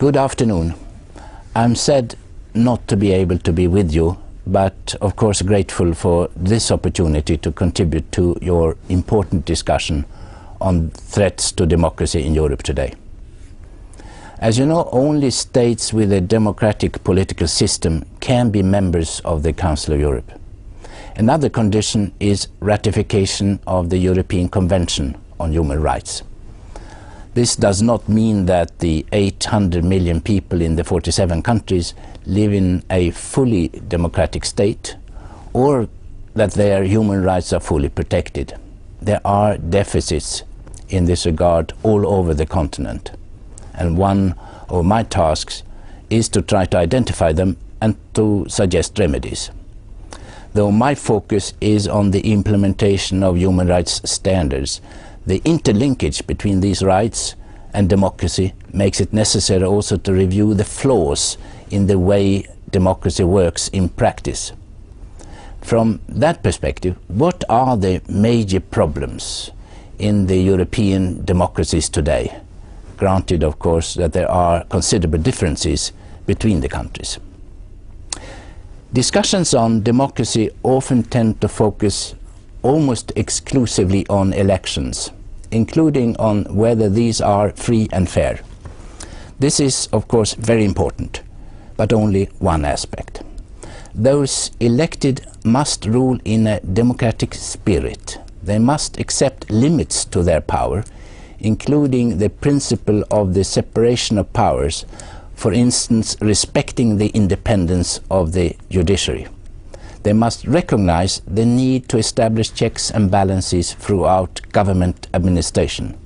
Good afternoon. I'm sad not to be able to be with you, but of course grateful for this opportunity to contribute to your important discussion on threats to democracy in Europe today. As you know, only states with a democratic political system can be members of the Council of Europe. Another condition is ratification of the European Convention on Human Rights. This does not mean that the 800 million people in the 47 countries live in a fully democratic state, or that their human rights are fully protected. There are deficits in this regard all over the continent, and one of my tasks is to try to identify them and to suggest remedies. Though my focus is on the implementation of human rights standards, the interlinkage between these rights and democracy makes it necessary also to review the flaws in the way democracy works in practice. From that perspective, what are the major problems in the European democracies today? Granted, of course, that there are considerable differences between the countries. Discussions on democracy often tend to focus almost exclusively on elections, including on whether these are free and fair. This is, of course, very important, but only one aspect. Those elected must rule in a democratic spirit. They must accept limits to their power, including the principle of the separation of powers, for instance, respecting the independence of the judiciary. They must recognize the need to establish checks and balances throughout government administration.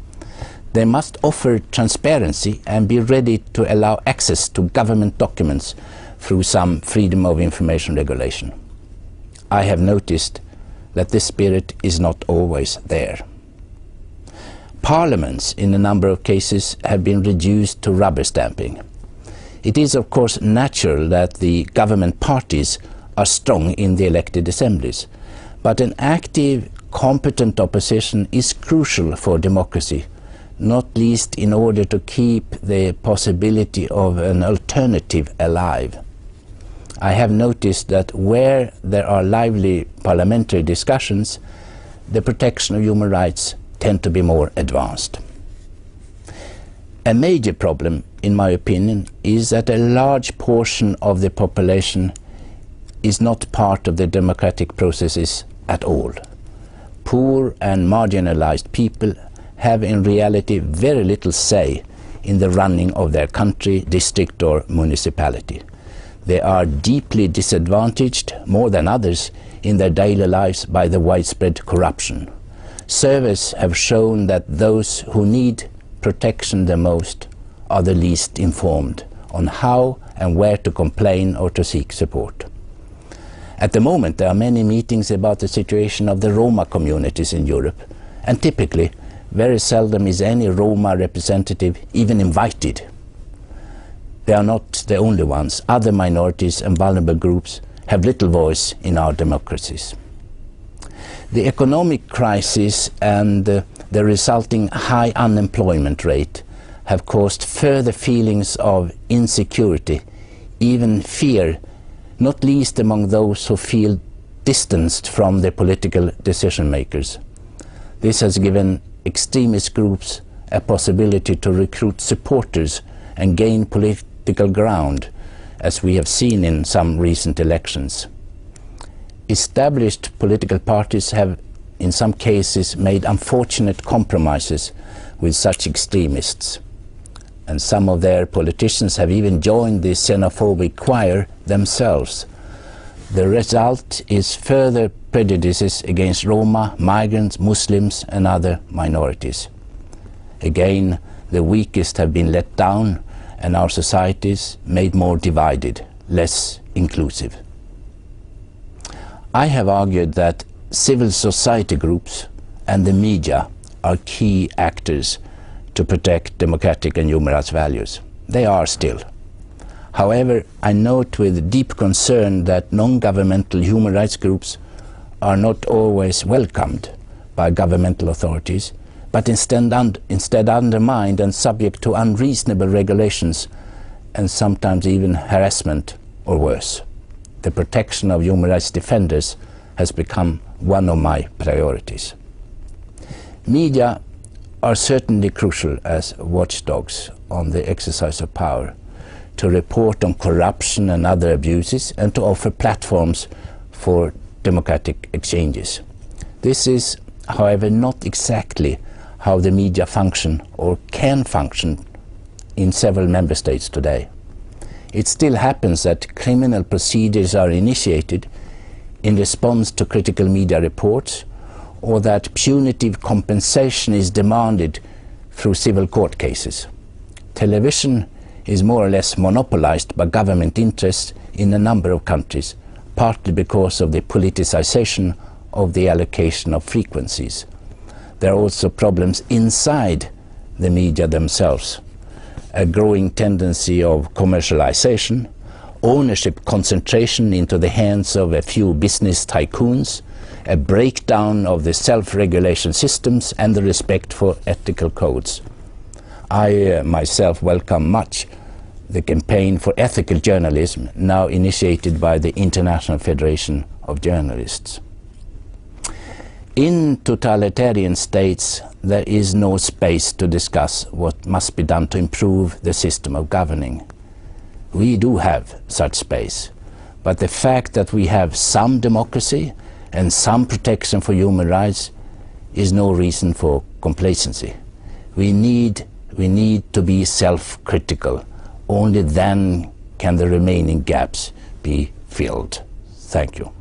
They must offer transparency and be ready to allow access to government documents through some freedom of information regulation. I have noticed that this spirit is not always there. Parliaments, in a number of cases, have been reduced to rubber stamping. It is, of course, natural that the government parties are strong in the elected assemblies, but an active, competent opposition is crucial for democracy, not least in order to keep the possibility of an alternative alive. I have noticed that where there are lively parliamentary discussions, the protection of human rights tend to be more advanced. A major problem, in my opinion, is that a large portion of the population is not part of the democratic processes at all. Poor and marginalized people have in reality very little say in the running of their country, district or municipality. They are deeply disadvantaged, more than others, in their daily lives by the widespread corruption. Surveys have shown that those who need protection the most are the least informed on how and where to complain or to seek support. At the moment, there are many meetings about the situation of the Roma communities in Europe, and typically, very seldom is any Roma representative even invited. They are not the only ones. Other minorities and vulnerable groups have little voice in our democracies. The economic crisis and the resulting high unemployment rate have caused further feelings of insecurity, even fear, not least among those who feel distanced from the political decision makers. This has given extremist groups a possibility to recruit supporters and gain political ground, as we have seen in some recent elections. Established political parties have in some cases made unfortunate compromises with such extremists, and some of their politicians have even joined the xenophobic choir themselves. The result is further prejudices against Roma, migrants, Muslims and other minorities. Again, the weakest have been let down and our societies made more divided, less inclusive. I have argued that civil society groups and the media are key actors to protect democratic and human rights values. They are still. However, I note with deep concern that non-governmental human rights groups are not always welcomed by governmental authorities, but instead undermined and subject to unreasonable regulations and sometimes even harassment or worse. The protection of human rights defenders has become one of my priorities. Media are certainly crucial as watchdogs on the exercise of power, to report on corruption and other abuses and to offer platforms for democratic exchanges. This is, however, not exactly how the media function or can function in several member states today. It still happens that criminal procedures are initiated in response to critical media reports, or that punitive compensation is demanded through civil court cases. Television is more or less monopolized by government interests in a number of countries, partly because of the politicization of the allocation of frequencies. There are also problems inside the media themselves. A growing tendency of commercialization, ownership concentration into the hands of a few business tycoons, a breakdown of the self-regulation systems and the respect for ethical codes. I myself welcome much the campaign for ethical journalism now initiated by the International Federation of Journalists. In totalitarian states, there is no space to discuss what must be done to improve the system of governing. We do have such space, but the fact that we have some democracy and some protection for human rights is no reason for complacency. We need to be self-critical. Only then can the remaining gaps be filled. Thank you.